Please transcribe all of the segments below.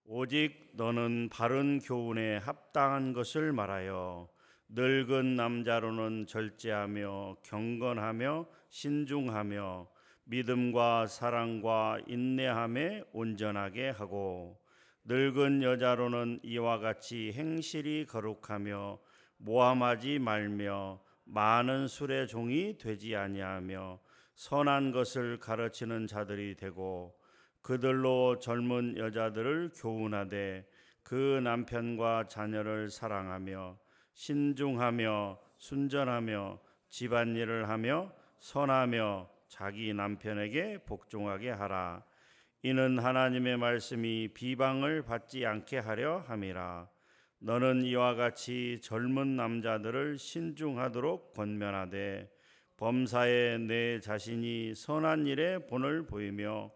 오직 너는 바른 교훈에 합당한 것을 말하여 늙은 남자로는 절제하며 경건하며 신중하며 믿음과 사랑과 인내함에 온전하게 하고 늙은 여자로는 이와 같이 행실이 거룩하며 모함하지 말며 많은 술의 종이 되지 아니하며 선한 것을 가르치는 자들이 되고 그들로 젊은 여자들을 교훈하되 그 남편과 자녀를 사랑하며 신중하며 순전하며 집안일을 하며 선하며 자기 남편에게 복종하게 하라. 이는 하나님의 말씀이 비방을 받지 않게 하려 함이라. 너는 이와 같이 젊은 남자들을 신중하도록 권면하되 범사에 내 자신이 선한 일에 본을 보이며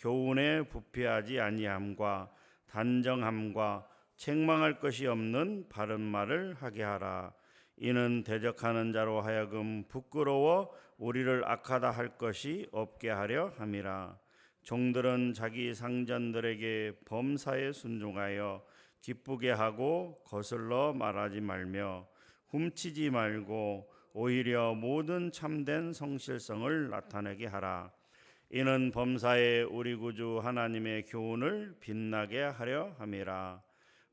교훈에 부패하지 아니함과 단정함과 책망할 것이 없는 바른 말을 하게 하라. 이는 대적하는 자로 하여금 부끄러워 우리를 악하다 할 것이 없게 하려 함이라. 종들은 자기 상전들에게 범사에 순종하여 기쁘게 하고 거슬러 말하지 말며 훔치지 말고 오히려 모든 참된 성실성을 나타내게 하라. 이는 범사에 우리 구주 하나님의 교훈을 빛나게 하려 함이라.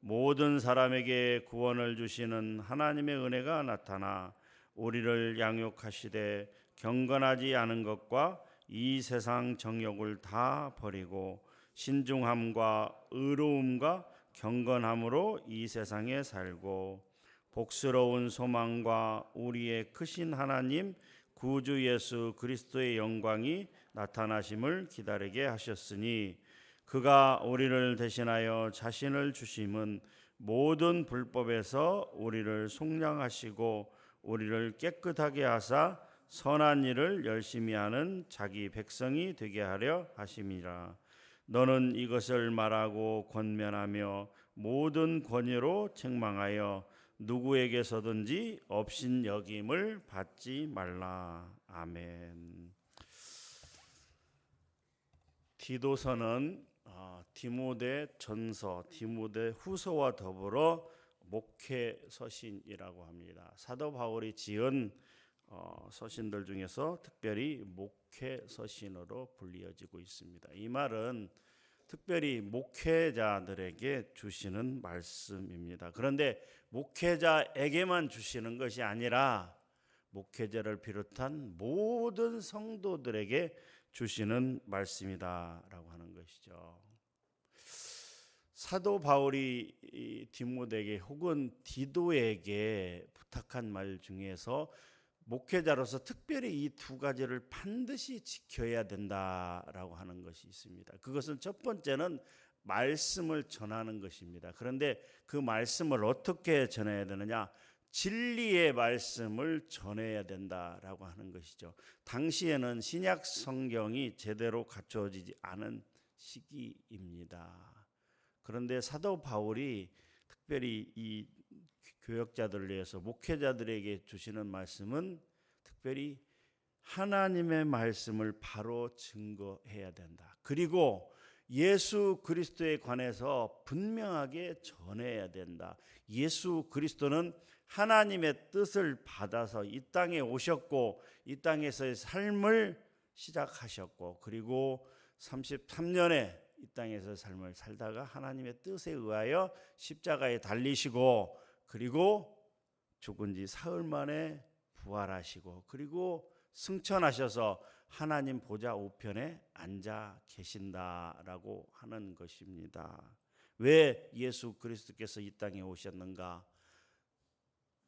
모든 사람에게 구원을 주시는 하나님의 은혜가 나타나 우리를 양육하시되 경건하지 않은 것과 이 세상 정욕을 다 버리고 신중함과 의로움과 경건함으로 이 세상에 살고 복스러운 소망과 우리의 크신 하나님 구주 예수 그리스도의 영광이 나타나심을 기다리게 하셨으니 그가 우리를 대신하여 자신을 주심은 모든 불법에서 우리를 속량하시고 우리를 깨끗하게 하사 선한 일을 열심히 하는 자기 백성이 되게 하려 하심이라. 너는 이것을 말하고 권면하며 모든 권위로 책망하여 누구에게서든지 업신여김을 받지 말라. 아멘. 디도서는 디모데 전서, 디모데 후서와 더불어 목회 서신이라고 합니다. 사도 바울이 지은 서신들 중에서 특별히 목회 서신으로 불리어지고 있습니다. 이 말은 특별히 목회자들에게 주시는 말씀입니다. 그런데 목회자에게만 주시는 것이 아니라 목회자를 비롯한 모든 성도들에게 주시는 말씀이다라고 하는 것이죠. 사도 바울이 디모데에게 혹은 디도에게 부탁한 말 중에서 목회자로서 특별히 이 두 가지를 반드시 지켜야 된다라고 하는 것이 있습니다. 그것은 첫 번째는 말씀을 전하는 것입니다. 그런데 그 말씀을 어떻게 전해야 되느냐? 진리의 말씀을 전해야 된다라고 하는 것이죠. 당시에는 신약 성경이 제대로 갖춰지지 않은 시기입니다. 그런데 사도 바울이 특별히 이 교역자들을 위해서 목회자들에게 주시는 말씀은 특별히 하나님의 말씀을 바로 증거해야 된다. 그리고 예수 그리스도에 관해서 분명하게 전해야 된다. 예수 그리스도는 하나님의 뜻을 받아서 이 땅에 오셨고 이 땅에서의 삶을 시작하셨고 그리고 33년에 이 땅에서 삶을 살다가 하나님의 뜻에 의하여 십자가에 달리시고 그리고 죽은 지 사흘 만에 부활하시고 그리고 승천하셔서 하나님 보좌 우편에 앉아 계신다라고 하는 것입니다. 왜 예수 그리스도께서 이 땅에 오셨는가?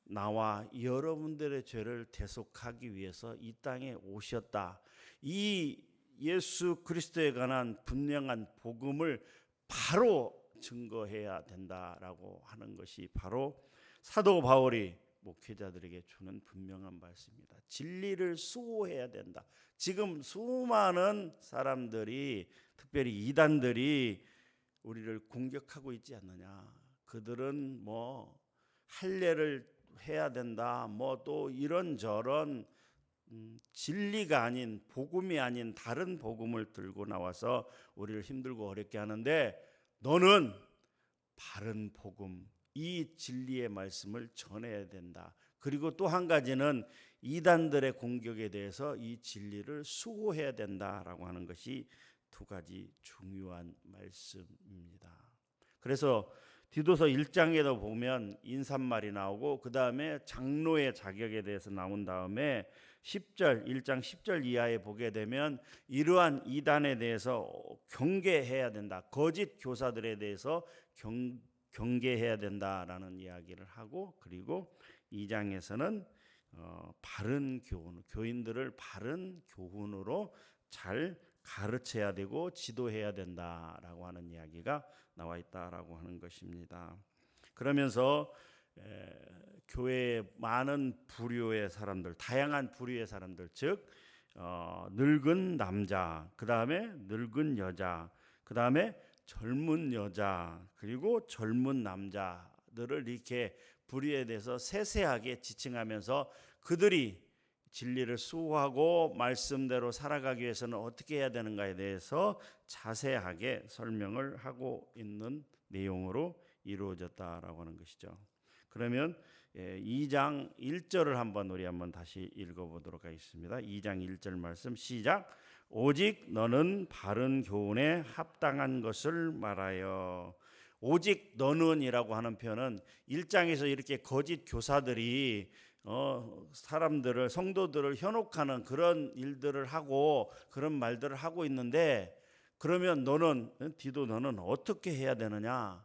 나와 여러분들의 죄를 대속하기 위해서 이 땅에 오셨다. 이 예수 그리스도에 관한 분명한 복음을 바로 증거해야 된다라고 하는 것이 바로 사도 바울이 목회자들에게 주는 분명한 말씀입니다. 진리를 수호해야 된다. 지금 수많은 사람들이 특별히 이단들이 우리를 공격하고 있지 않느냐. 그들은 할례를 해야 된다. 또 이런저런 진리가 아닌 복음이 아닌 다른 복음을 들고 나와서 우리를 힘들고 어렵게 하는데 너는 바른 복음, 이 진리의 말씀을 전해야 된다. 그리고 또 한 가지는 이단들의 공격에 대해서 이 진리를 수호해야 된다라고 하는 것이 두 가지 중요한 말씀입니다. 그래서 디도서 1장에도 보면 인사말이 나오고 그 다음에 장로의 자격에 대해서 나온 다음에 10절 1장 10절 이하에 보게 되면 이러한 이단에 대해서 경계해야 된다. 거짓 교사들에 대해서 경계해야 된다라는 이야기를 하고, 그리고 2장에서는 바른 교훈, 교인들을 바른 교훈으로 잘 가르쳐야 되고 지도해야 된다라고 하는 이야기가 나와 있다라고 하는 것입니다. 그러면서 교회에 많은 부류의 사람들, 다양한 부류의 사람들, 즉 늙은 남자, 그 다음에 늙은 여자, 그 다음에 젊은 여자, 그리고 젊은 남자들을 이렇게 부류에 대해서 세세하게 지칭하면서 그들이 진리를 수호하고 말씀대로 살아가기 위해서는 어떻게 해야 되는가에 대해서 자세하게 설명을 하고 있는 내용으로 이루어졌다라고 하는 것이죠. 그러면 2장 1절을 한번 다시 읽어보도록 하겠습니다. 2장 1절 말씀 시작. 오직 너는 바른 교훈에 합당한 것을 말하여. 오직 너는이라고 하는 표현은 1장에서 이렇게 거짓 교사들이 사람들을, 성도들을 현혹하는 그런 일들을 하고 그런 말들을 하고 있는데, 그러면 디도 너는 어떻게 해야 되느냐?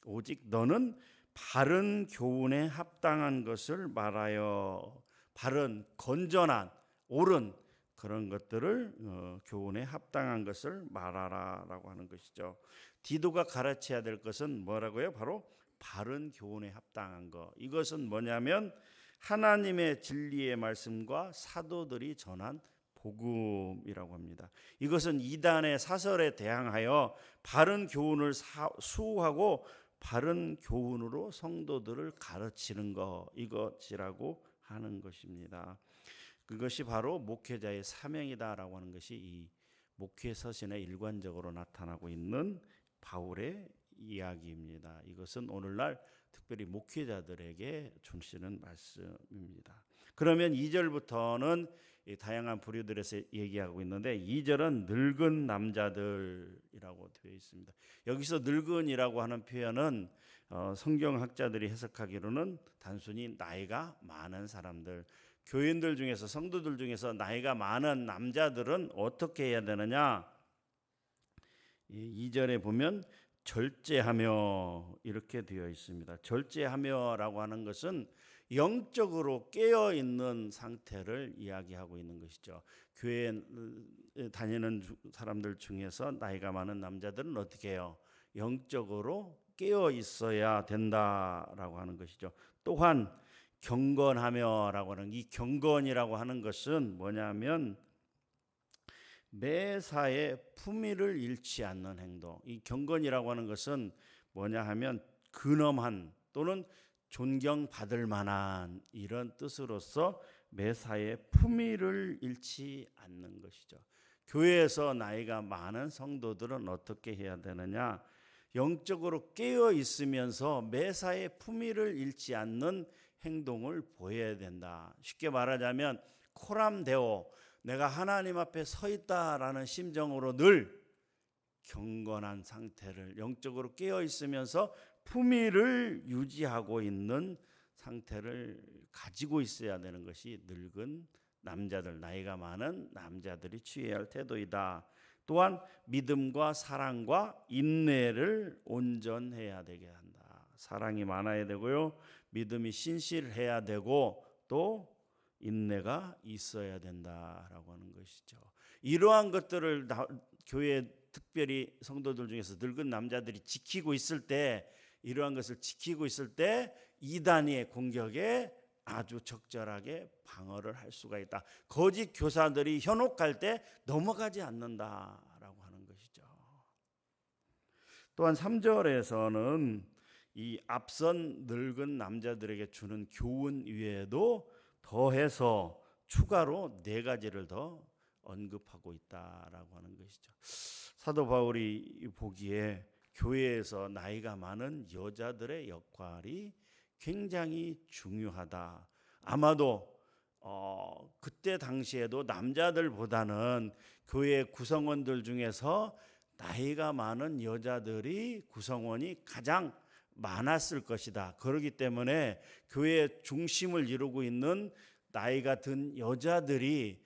오직 너는 바른 교훈에 합당한 것을 말하여. 바른, 건전한, 옳은 그런 것들을 교훈에 합당한 것을 말하라라고 하는 것이죠. 디도가 가르쳐야 될 것은 뭐라고요? 바로 바른 교훈에 합당한 것. 이것은 뭐냐면 하나님의 진리의 말씀과 사도들이 전한 복음이라고 합니다. 이것은 이단의 사설에 대항하여 바른 교훈을 수호하고 바른 교훈으로 성도들을 가르치는 것, 이것이라고 하는 것입니다. 그것이 바로 목회자의 사명이다라고 하는 것이 이 목회 서신에 일관적으로 나타나고 있는 바울의 이야기입니다. 이것은 오늘날 특별히 목회자들에게 주시는 말씀입니다. 그러면 2절부터는 다양한 부류들에서 얘기하고 있는데 2절은 늙은 남자들이라고 되어 있습니다. 여기서 늙은이라고 하는 표현은 성경학자들이 해석하기로는 단순히 나이가 많은 사람들, 교인들 중에서, 성도들 중에서 나이가 많은 남자들은 어떻게 해야 되느냐? 2절에 보면 절제하며 이렇게 되어 있습니다. 절제하며라고 하는 것은 영적으로 깨어 있는 상태를 이야기하고 있는 것이죠. 교회에 다니는 사람들 중에서 나이가 많은 남자들은 어떻게 해요? 영적으로 깨어 있어야 된다라고 하는 것이죠. 또한 경건하며라고 하는, 이 경건이라고 하는 것은 뭐냐면 매사에 품위를 잃지 않는 행동. 이 경건이라고 하는 것은 뭐냐 하면 근엄한 또는 존경받을 만한 이런 뜻으로서 매사에 품위를 잃지 않는 것이죠. 교회에서 나이가 많은 성도들은 어떻게 해야 되느냐? 영적으로 깨어 있으면서 매사에 품위를 잃지 않는 행동을 보여야 된다. 쉽게 말하자면 코람데오, 내가 하나님 앞에 서 있다라는 심정으로 늘 경건한 상태를, 영적으로 깨어 있으면서 품위를 유지하고 있는 상태를 가지고 있어야 되는 것이 늙은 남자들, 나이가 많은 남자들이 취해야 할 태도이다. 또한 믿음과 사랑과 인내를 온전해야 되게 한다. 사랑이 많아야 되고요, 믿음이 신실해야 되고 또 인내가 있어야 된다라고 하는 것이죠. 이러한 것들을 교회 특별히 성도들 중에서 늙은 남자들이 지키고 있을 때, 이러한 것을 지키고 있을 때 이단의 공격에 아주 적절하게 방어를 할 수가 있다. 거짓 교사들이 현혹할 때 넘어가지 않는다라고 하는 것이죠. 또한 3절에서는 이 앞선 늙은 남자들에게 주는 교훈 외에도 더해서 추가로 4가지를 더 언급하고 있다라고 하는 것이죠. 사도 바울이 보기에 교회에서 나이가 많은 여자들의 역할이 굉장히 중요하다. 아마도 그때 당시에도 남자들보다는 교회 구성원들 중에서 나이가 많은 여자들이 구성원이 가장 많았을 것이다. 그렇기 때문에 교회의 중심을 이루고 있는 나이가 든 여자들이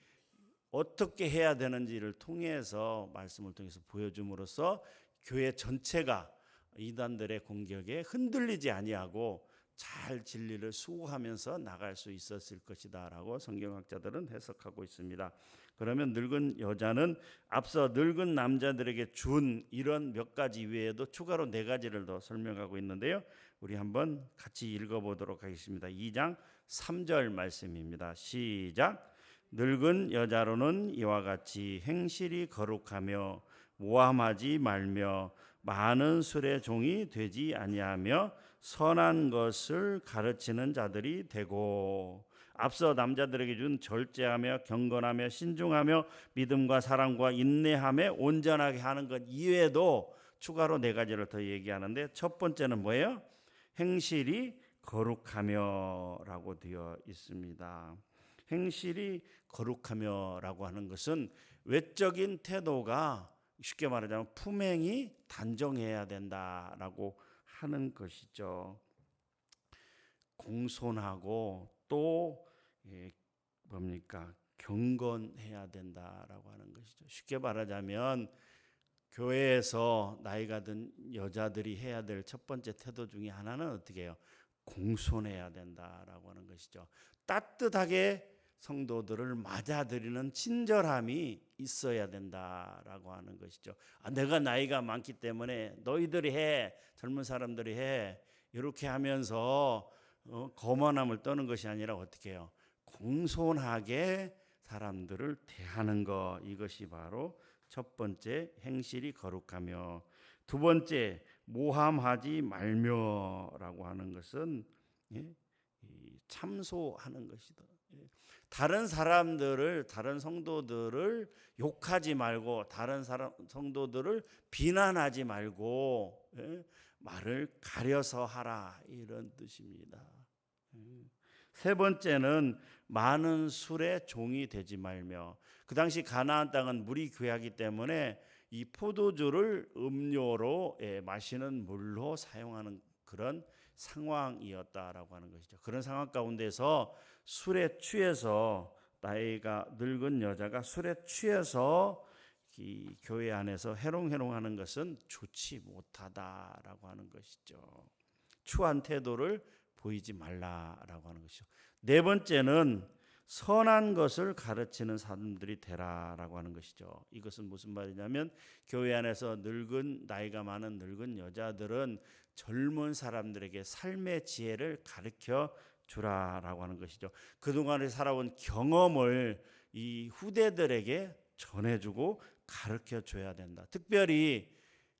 어떻게 해야 되는지를 통해서 말씀을 통해서 보여줌으로써 교회 전체가 이단들의 공격에 흔들리지 아니하고 잘 진리를 수호하면서 나갈 수 있었을 것이다라고 성경학자들은 해석하고 있습니다. 그러면 늙은 여자는 앞서 늙은 남자들에게 준 이런 몇 가지 외에도 추가로 4가지를 더 설명하고 있는데요. 우리 한번 같이 읽어보도록 하겠습니다. 2장 3절 말씀입니다. 시작. 늙은 여자로는 이와 같이 행실이 거룩하며 모함하지 말며 많은 술의 종이 되지 아니하며 선한 것을 가르치는 자들이 되고, 앞서 남자들에게 준 절제하며 경건하며 신중하며 믿음과 사랑과 인내하며 온전하게 하는 것 이외에도 추가로 4가지를 더 얘기하는데, 첫 번째는 뭐예요? 행실이 거룩하며라고 되어 있습니다. 행실이 거룩하며라고 하는 것은 외적인 태도가, 쉽게 말하자면 품행이 단정해야 된다라고 하는 것이죠. 공손하고 또 경건해야 된다라고 하는 것이죠. 쉽게 말하자면 교회에서 나이가 든 여자들이 해야 될 첫 번째 태도 중에 하나는 어떻게 해요? 공손해야 된다라고 하는 것이죠. 따뜻하게 성도들을 맞아들이는 친절함이 있어야 된다라고 하는 것이죠. 내가 나이가 많기 때문에 너희들이 해, 젊은 사람들이 해, 이렇게 하면서 거만함을 떠는 것이 아니라 어떻게 해요? 공손하게 사람들을 대하는 것, 이것이 바로 첫 번째 행실이 거룩하며, 두 번째 모함하지 말며라고 하는 것은 참소하는 것이다. 다른 사람들을, 다른 성도들을 욕하지 말고, 다른 성도들을 비난하지 말고 말을 가려서 하라, 이런 뜻입니다. 세 번째는 많은 술의 종이 되지 말며, 그 당시 가나안 땅은 물이 귀하기 때문에 이 포도주를 음료로 마시는 물로 사용하는 그런 상황이었다라고 하는 것이죠. 그런 상황 가운데서 술에 취해서, 나이가 늙은 여자가 술에 취해서 이 교회 안에서 해롱해롱하는 것은 좋지 못하다라고 하는 것이죠. 추한 태도를 보이지 말라라고 하는 것이죠. 네 번째는 선한 것을 가르치는 사람들이 되라라고 하는 것이죠. 이것은 무슨 말이냐면, 교회 안에서 나이가 많은 늙은 여자들은 젊은 사람들에게 삶의 지혜를 가르쳐 주라라고 하는 것이죠. 그동안에 살아온 경험을 이 후대들에게 전해주고 가르쳐 줘야 된다. 특별히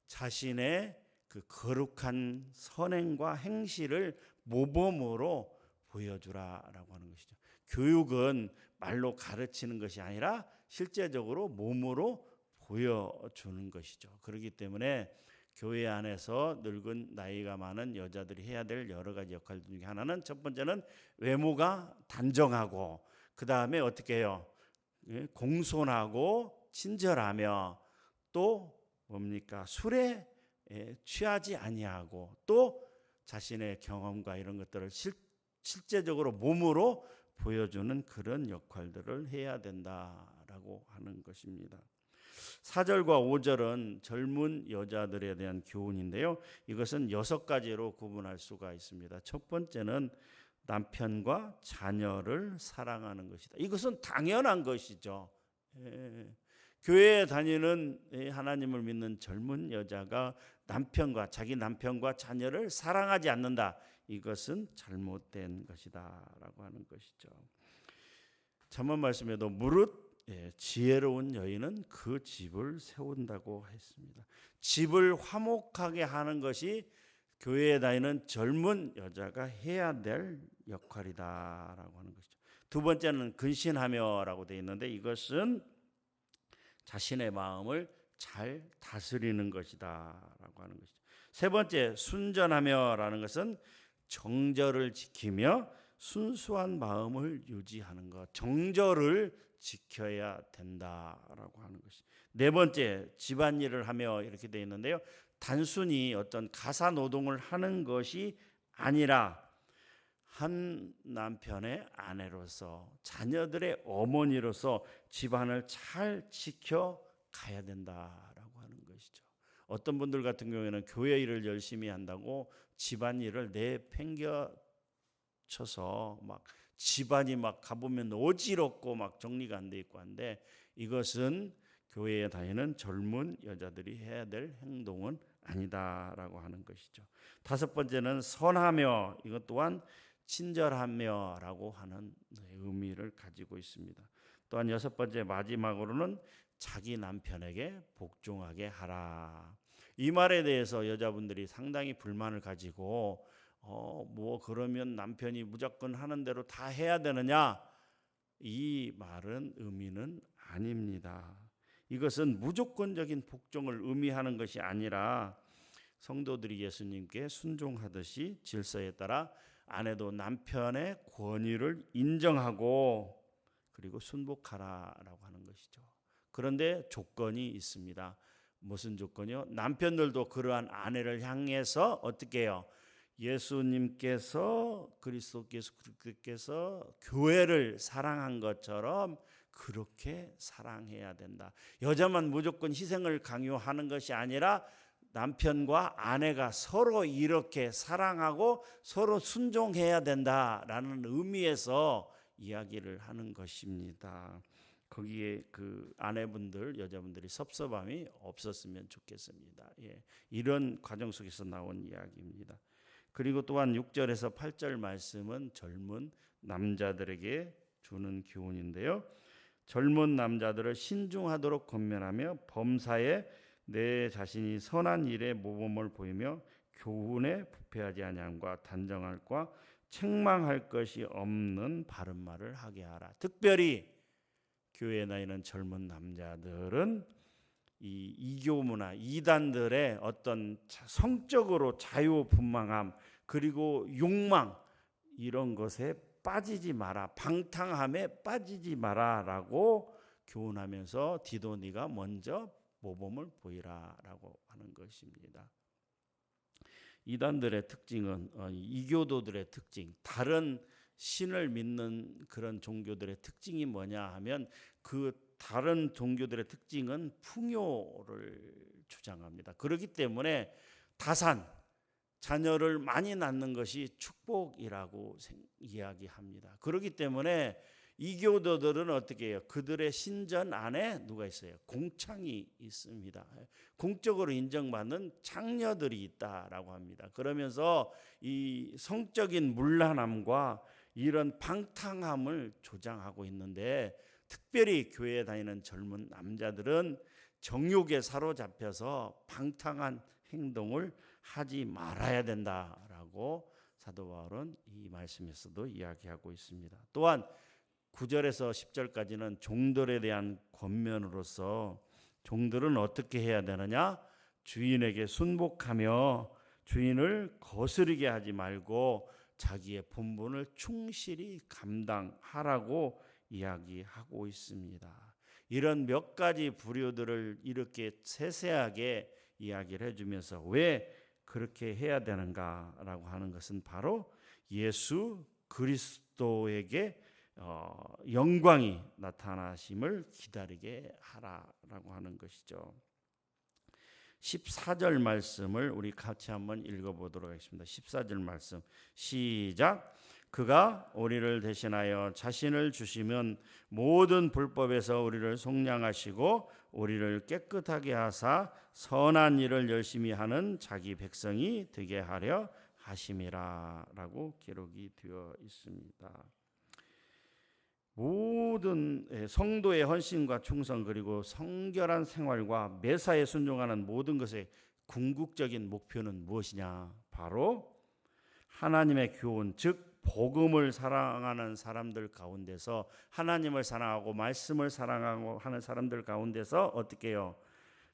자신의 그 거룩한 선행과 행실을 모범으로 보여주라라고 하는 것이죠. 교육은 말로 가르치는 것이 아니라 실제적으로 몸으로 보여주는 것이죠. 그렇기 때문에 교회 안에서 늙은 나이가 많은 여자들이 해야 될 여러 가지 역할 중에 하나는, 첫 번째는 외모가 단정하고, 그 다음에 어떻게 해요? 공손하고 친절하며, 또 술에 취하지 아니하고, 또 자신의 경험과 이런 것들을 실제적으로 몸으로 보여주는 그런 역할들을 해야 된다라고 하는 것입니다. 4절과 5절은 젊은 여자들에 대한 교훈인데요. 이것은 6가지로 구분할 수가 있습니다. 첫 번째는 남편과 자녀를 사랑하는 것이다. 이것은 당연한 것이죠. 교회에 다니는 하나님을 믿는 젊은 여자가 자기 남편과 자녀를 사랑하지 않는다, 이것은 잘못된 것이다 라고 하는 것이죠. 잠언 말씀에도 무릇 지혜로운 여인은 그 집을 세운다고 했습니다. 집을 화목하게 하는 것이 교회에 다니는 젊은 여자가 해야 될 역할이다라고 하는 것이죠. 두 번째는 근신하며라고 되어 있는데, 이것은 자신의 마음을 잘 다스리는 것이다라고 하는 것이죠. 세 번째, 순전하며라는 것은 정절을 지키며 순수한 마음을 유지하는 것. 정절을 지켜야 된다라고 하는 것이. 네 번째, 집안일을 하며 이렇게 되어 있는데요. 단순히 어떤 가사 노동을 하는 것이 아니라 한 남편의 아내로서, 자녀들의 어머니로서 집안을 잘 지켜가야 된다라고 하는 것이죠. 어떤 분들 같은 경우에는 교회 일을 열심히 한다고 집안일을 내팽겨쳐서 막 집안이 막 가보면 어지럽고 막 정리가 안 돼 있고 한데, 이것은 교회에 다니는 젊은 여자들이 해야 될 행동은 아니다라고 하는 것이죠. 다섯 번째는 선하며, 이것 또한 친절하며라고 하는 의미를 가지고 있습니다. 또한 여섯 번째, 마지막으로는 자기 남편에게 복종하게 하라. 이 말에 대해서 여자분들이 상당히 불만을 가지고 뭐 그러면 남편이 무조건 하는 대로 다 해야 되느냐? 이 말은 의미는 아닙니다. 이것은 무조건적인 복종을 의미하는 것이 아니라 성도들이 예수님께 순종하듯이 질서에 따라 아내도 남편의 권위를 인정하고 그리고 순복하라라고 하는 것이죠. 그런데 조건이 있습니다. 무슨 조건이요? 남편들도 그러한 아내를 향해서 어떻게 해요? 예수님께서, 그리스도께서 교회를 사랑한 것처럼 그렇게 사랑해야 된다. 여자만 무조건 희생을 강요하는 것이 아니라 남편과 아내가 서로 이렇게 사랑하고 서로 순종해야 된다라는 의미에서 이야기를 하는 것입니다. 거기에 그 아내분들, 여자분들이 섭섭함이 없었으면 좋겠습니다. 예, 이런 과정 속에서 나온 이야기입니다. 그리고 또한 6절에서 8절 말씀은 젊은 남자들에게 주는 교훈인데요. 젊은 남자들을 신중하도록 권면하며 범사에 내 자신이 선한 일에 모범을 보이며 교훈에 부패하지 아니함과 단정할과 책망할 것이 없는 바른 말을 하게 하라. 특별히 교회에 다니는 젊은 남자들은 이 이교 문화, 이단들의 어떤 성적으로 자유분방함 그리고 욕망, 이런 것에 빠지지 마라, 방탕함에 빠지지 마라라고 교훈하면서 디도 네가 먼저 모범을 보이라라고 하는 것입니다. 이단들의 특징은 이교도들의 특징, 다른 신을 믿는 그런 종교들의 특징이 뭐냐 하면, 그 다른 종교들의 특징은 풍요를 주장합니다. 그렇기 때문에 다산, 자녀를 많이 낳는 것이 축복이라고 이야기합니다. 그렇기 때문에 이교도들은 어떻게 해요? 그들의 신전 안에 누가 있어요? 공창이 있습니다. 공적으로 인정받는 창녀들이 있다라고 합니다. 그러면서 이 성적인 문란함과 이런 방탕함을 조장하고 있는데, 특별히 교회에 다니는 젊은 남자들은 정욕에 사로잡혀서 방탕한 행동을 하지 말아야 된다라고 사도 바울은 이 말씀에서도 이야기하고 있습니다. 또한 9절에서 10절까지는 종들에 대한 권면으로서 종들은 어떻게 해야 되느냐? 주인에게 순복하며 주인을 거스르게 하지 말고 자기의 본분을 충실히 감당하라고 이야기하고 있습니다. 이런 몇 가지 부류들을 이렇게 세세하게 이야기를 해주면서 왜 그렇게 해야 되는가라고 하는 것은 바로 예수 그리스도에게 영광이 나타나심을 기다리게 하라라고 하는 것이죠. 14절 말씀을 우리 같이 한번 읽어보도록 하겠습니다. 14절 말씀 시작. 그가 우리를 대신하여 자신을 주시면 모든 불법에서 우리를 속량하시고 우리를 깨끗하게 하사 선한 일을 열심히 하는 자기 백성이 되게 하려 하심이라 라고 기록이 되어 있습니다. 모든 성도의 헌신과 충성 그리고 성결한 생활과 매사에 순종하는 모든 것의 궁극적인 목표는 무엇이냐? 바로 하나님의 교훈, 즉 복음을 사랑하는 사람들 가운데서, 하나님을 사랑하고 말씀을 사랑하고 하는 사람들 가운데서 어떻게 해요?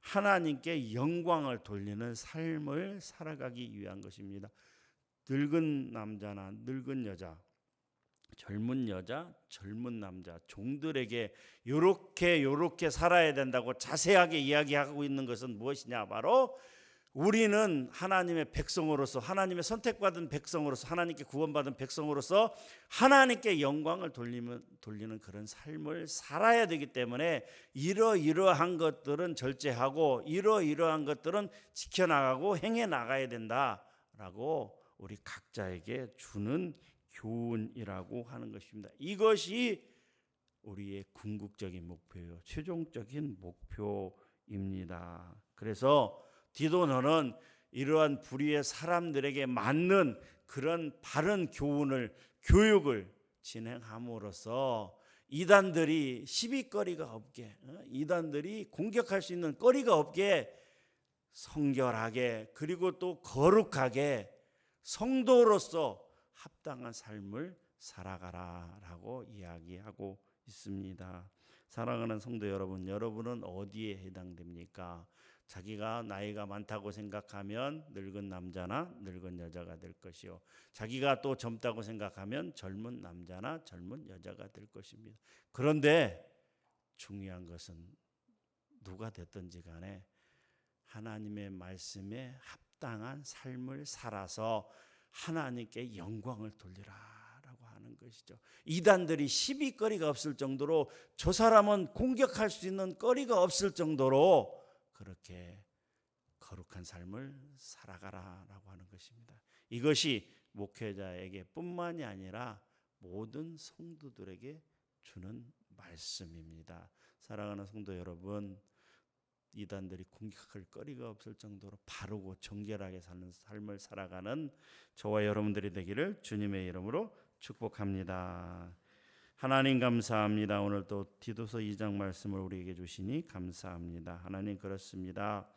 하나님께 영광을 돌리는 삶을 살아가기 위한 것입니다. 늙은 남자나 늙은 여자, 젊은 여자, 젊은 남자, 종들에게 요렇게 살아야 된다고 자세하게 이야기하고 있는 것은 무엇이냐? 바로 우리는 하나님의 백성으로서, 하나님의 선택받은 백성으로서, 하나님께 구원받은 백성으로서 하나님께 영광을 돌리는 그런 삶을 살아야 되기 때문에 이러이러한 것들은 절제하고 이러이러한 것들은 지켜나가고 행해 나가야 된다라고 우리 각자에게 주는 교훈이라고 하는 것입니다. 이것이 우리의 궁극적인 목표요, 최종적인 목표입니다. 그래서 디도 너는 이러한 불의의 사람들에게 맞는 그런 바른 교육을 진행함으로써 이단들이 시비거리가 없게, 이단들이 공격할 수 있는 거리가 없게 성결하게, 그리고 또 거룩하게 성도로서 합당한 삶을 살아가라라고 이야기하고 있습니다. 사랑하는 성도 여러분, 여러분은 어디에 해당됩니까? 자기가 나이가 많다고 생각하면 늙은 남자나 늙은 여자가 될 것이요, 자기가 또 젊다고 생각하면 젊은 남자나 젊은 여자가 될 것입니다. 그런데 중요한 것은 누가 됐든지 간에 하나님의 말씀에 합당한 삶을 살아서 하나님께 영광을 돌리라라고 하는 것이죠. 이단들이 시비거리가 없을 정도로, 저 사람은 공격할 수 있는 거리가 없을 정도로 그렇게 거룩한 삶을 살아가라라고 하는 것입니다. 이것이 목회자에게 뿐만이 아니라 모든 성도들에게 주는 말씀입니다. 사랑하는 성도 여러분, 이단들이 공격할 거리가 없을 정도로 바르고 정결하게 사는 삶을 살아가는 저와 여러분들이 되기를 주님의 이름으로 축복합니다. 하나님 감사합니다. 오늘 또 디도서 2장 말씀을 우리에게 주시니 감사합니다. 하나님, 그렇습니다.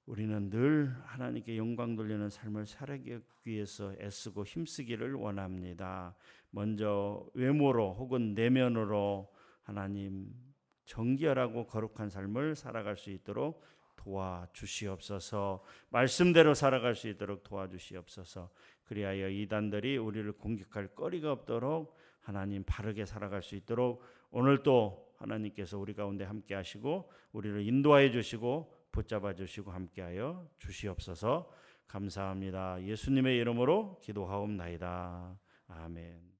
우리는 늘 하나님께 영광 돌리는 삶을 살아가기 위해서 애쓰고 힘쓰기를 원합니다. 먼저 외모로 혹은 내면으로 하나님 정결하고 거룩한 삶을 살아갈 수 있도록 도와주시옵소서. 말씀대로 살아갈 수 있도록 도와주시옵소서. 그리하여 이단들이 우리를 공격할 거리가 없도록 하나님 바르게 살아갈 수 있도록 오늘 또 하나님께서 우리 가운데 함께 하시고 우리를 인도하여 주시고 붙잡아 주시고 함께하여 주시옵소서. 감사합니다. 예수님의 이름으로 기도하옵나이다. 아멘.